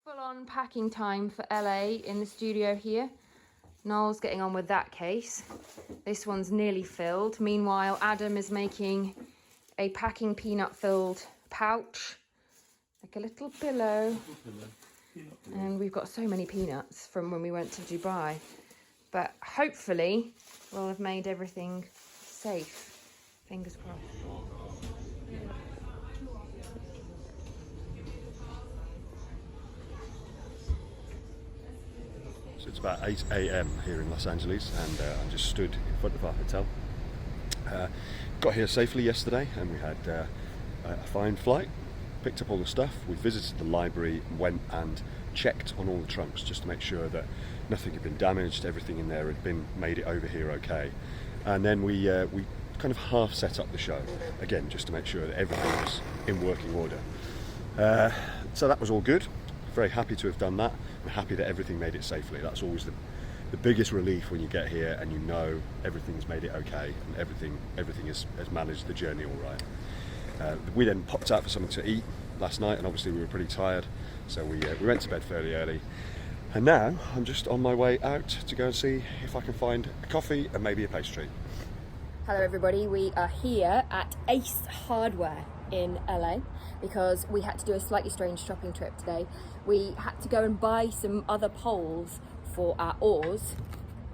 Full on packing time for LA in the studio here. Noel's getting on with that case. This one's nearly filled. Meanwhile, Adam is making a packing peanut filled pouch, like a little pillow. And we've got so many peanuts from when we went to Dubai. But hopefully we'll have made everything safe. Fingers crossed. So it's about 8 a.m. here in Los Angeles, and I just stood in front of our hotel. Got here safely yesterday, and we had a fine flight. Picked up all the stuff. We visited the library, went and checked on all the trunks just to make sure that nothing had been damaged, everything in there had been made it over here okay. And then we kind of half set up the show again just to make sure that everything was in working order. So that was all good. Very happy to have done that. I'm happy that everything made it safely. That's always the biggest relief when you get here and you know everything's made it okay and everything has managed the journey all right. We then popped out for something to eat last night, and obviously we were pretty tired, so we went to bed fairly early. And now I'm just on my way out to go and see if I can find a coffee and maybe a pastry. Hello everybody, we are here at Ace Hardware in LA because we had to do a slightly strange shopping trip today. We had to go and buy some other poles for our oars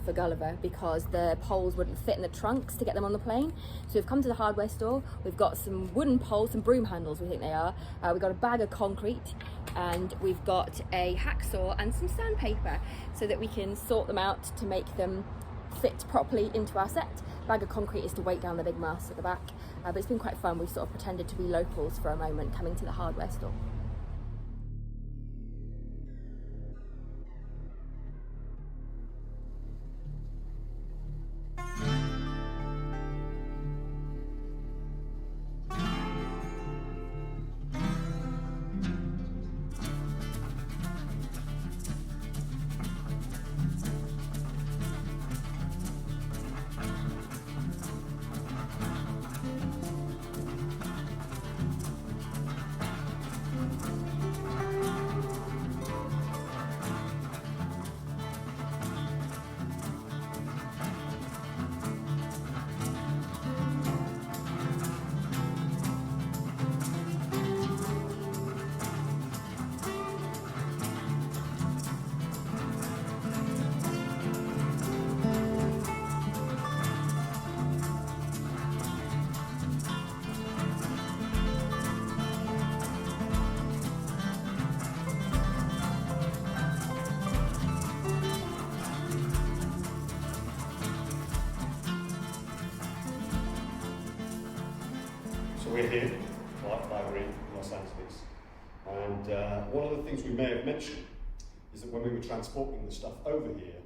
for Gulliver because the poles wouldn't fit in the trunks to get them on the plane. So we've come to the hardware store, we've got some wooden poles, some broom handles we think they are, we've got a bag of concrete, and we've got a hacksaw and some sandpaper so that we can sort them out to make them fit properly into our set. Bag of concrete is to weight down the big mast at the back, but it's been quite fun. We sort of pretended to be locals for a moment coming to the hardware store. So we're here, Art Library in Los Angeles, and one of the things we may have mentioned is that when we were transporting the stuff over here,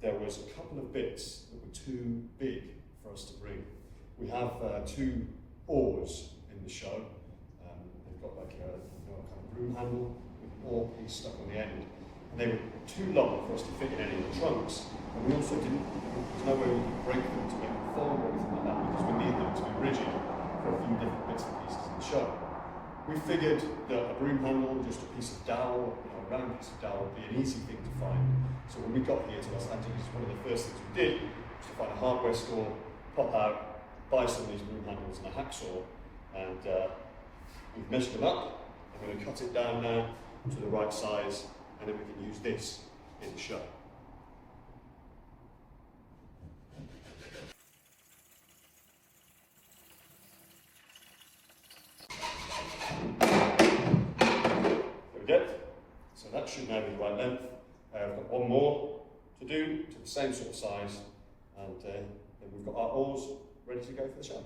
there was a couple of bits that were too big for us to bring. We have two oars in the show. They've got like a kind of broom handle with an oar piece stuck on the end, and they were too long for us to fit in any of the trunks. And we also there's no way we could break them to make them fold or anything like that because we need them to be rigid for a few different bits and pieces in the show. We figured that a broom handle, just a piece of dowel, a round piece of dowel would be an easy thing to find. So when we got here to Los Angeles, one of the first things we did was to find a hardware store, pop out, buy some of these broom handles and a hacksaw, and we've measured them up. I'm going to cut it down now to the right size, and then we can use this in the show. So that should now be the right length. I've got one more to do to the same sort of size, and then we've got our oars ready to go for the show.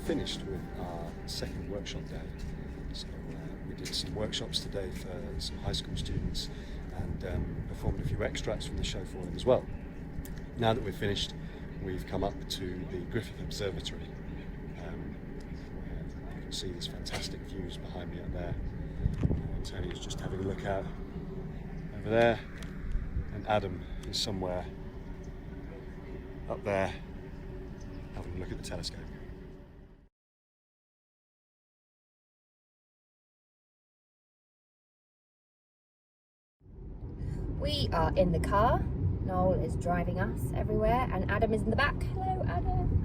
finished with our second workshop day. So we did some workshops today for some high school students and performed a few extracts from the show for them as well. Now that we've finished, we've come up to the Griffith Observatory. Where you can see these fantastic views behind me up there. Tony's just having a look out over there, and Adam is somewhere up there having a look at the telescope. We are in the car. Noel is driving us everywhere and Adam is in the back. Hello, Adam.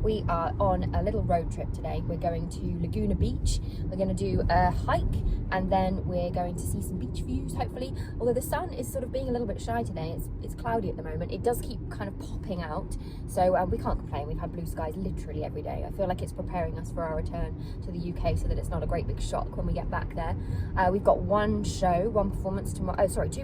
We are on a little road trip today. We're going to Laguna Beach. We're going to do a hike and then we're going to see some beach views, hopefully. Although the sun is sort of being a little bit shy today. It's cloudy at the moment. It does keep kind of popping out. So we can't complain. We've had blue skies literally every day. I feel like it's preparing us for our return to the UK so that it's not a great big shock when we get back there. We've got two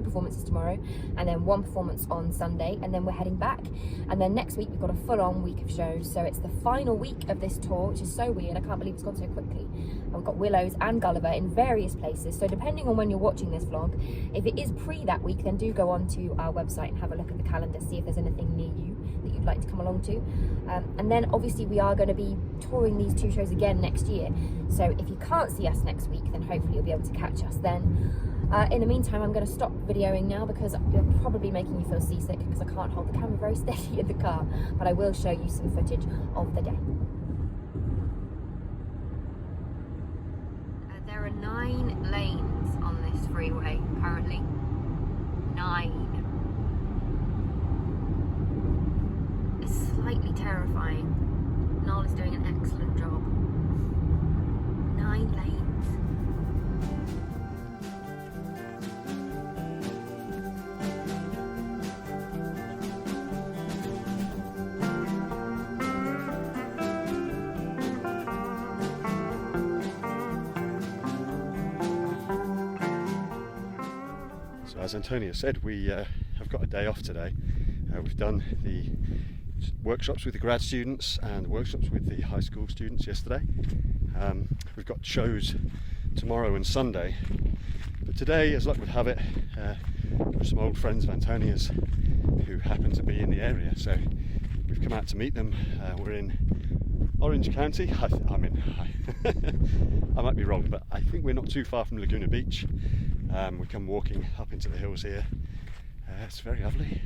performances tomorrow, and then one performance on Sunday, and then we're heading back. And then next week we've got a full-on week of shows. So it's the final week of this tour, which is so weird. I can't believe it's gone so quickly. And we've got Willows and Gulliver in various places. So depending on when you're watching this vlog, if it is pre that week, then do go on to our website and have a look at the calendar, see if there's anything near you that you'd like to come along to. And then obviously we are going to be touring these two shows again next year. So if you can't see us next week, then hopefully you'll be able to catch us then. In the meantime, I'm going to stop videoing now because you're probably making me feel seasick because I can't hold the camera very steady in the car, but I will show you some footage of the day. There are 9 lanes on this freeway currently. 9. It's slightly terrifying. Noel is doing an excellent job. 9 lanes. So as Antonia said, we have got a day off today. We've done the workshops with the grad students and workshops with the high school students yesterday. We've got shows tomorrow and Sunday, but today, as luck would have it, there are some old friends of Antonia's who happen to be in the area, so we've come out to meet them. We're in Orange County. I might be wrong, but I think we're not too far from Laguna Beach. We come walking up into the hills here. It's very lovely,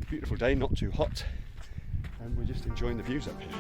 beautiful day, not too hot, and we're just enjoying the views up here.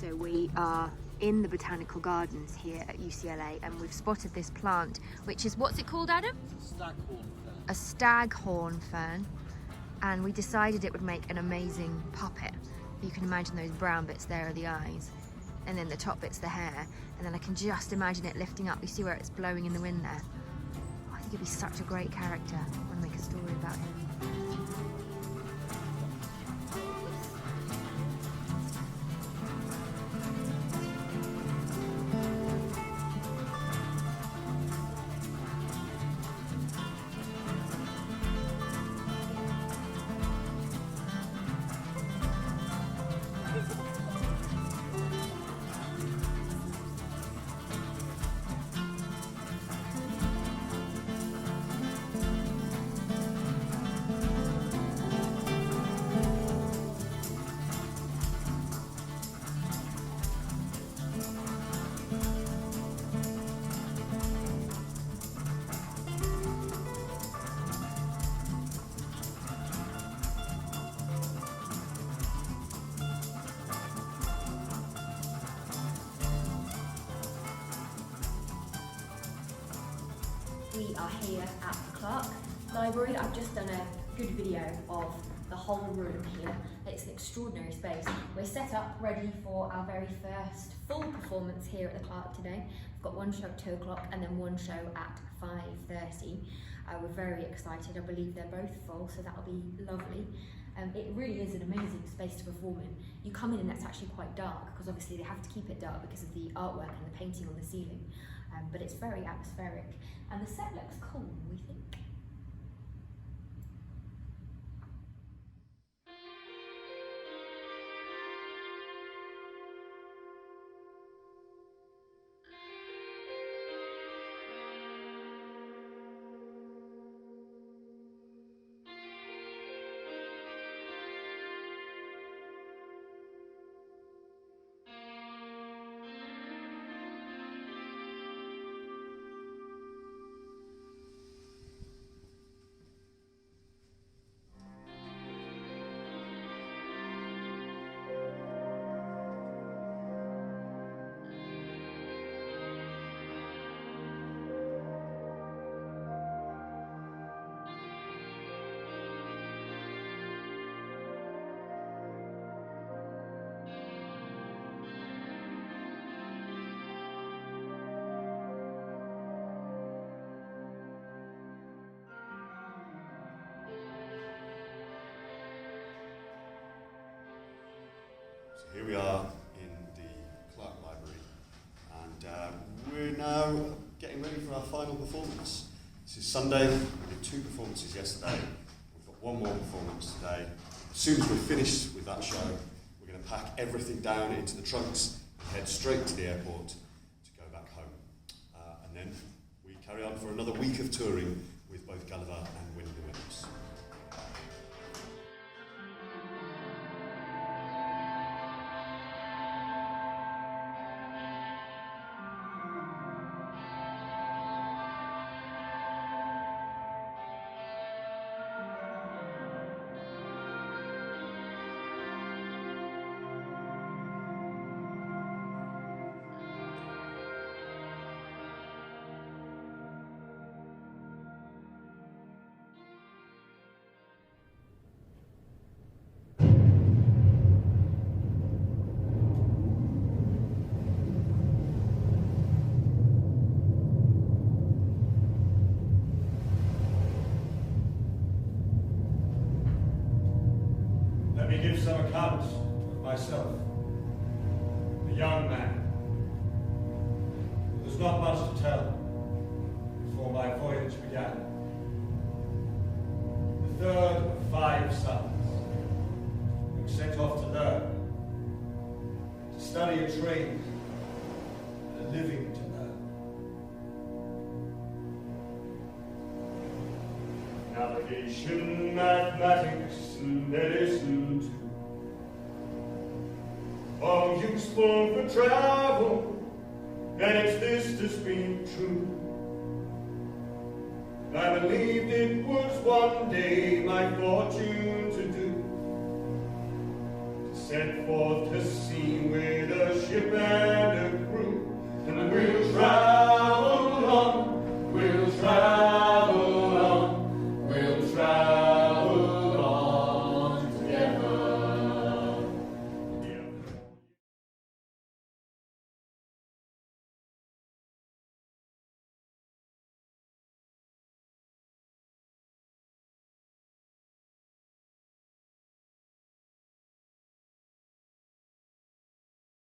So we are in the botanical gardens here at UCLA and we've spotted this plant, which is, what's it called, Adam? Staghorn fern. A staghorn fern. And we decided it would make an amazing puppet. You can imagine those brown bits there are the eyes. and then the top bit's the hair, and then I can just imagine it lifting up. You see where it's blowing in the wind there? I think he'd be such a great character. I want to make a story about him. We are here at the Clark Library. I've just done a good video of the whole room here. It's an extraordinary space. We're set up ready for our very first full performance here at the Clark today. We've got one show at 2 o'clock and then one show at 5:30. We're very excited. I believe they're both full, so that'll be lovely. It really is an amazing space to perform in. You come in and it's actually quite dark, because obviously they have to keep it dark because of the artwork and the painting on the ceiling. But it's very atmospheric, and the set looks cool, we think. Here we are in the Clark Library, and we're now getting ready for our final performance. This is Sunday. We did 2 performances yesterday. We've got one more performance today. As soon as we're finished with that show, we're going to pack everything down into the trunks and head straight to the airport to go back home. And then we carry on for another week of touring with both Gulliver and Winnie the Winners. Let me give some account of myself. A young man. There's not much to tell before my voyage began. The third of 5 sons, who set off to learn, to study a trade, and a living to earn. Navigation, mathematics, and medicine too. All useful for travel, and it's this that's been true. I believed it was one day my fortune to do, to set forth to sea with a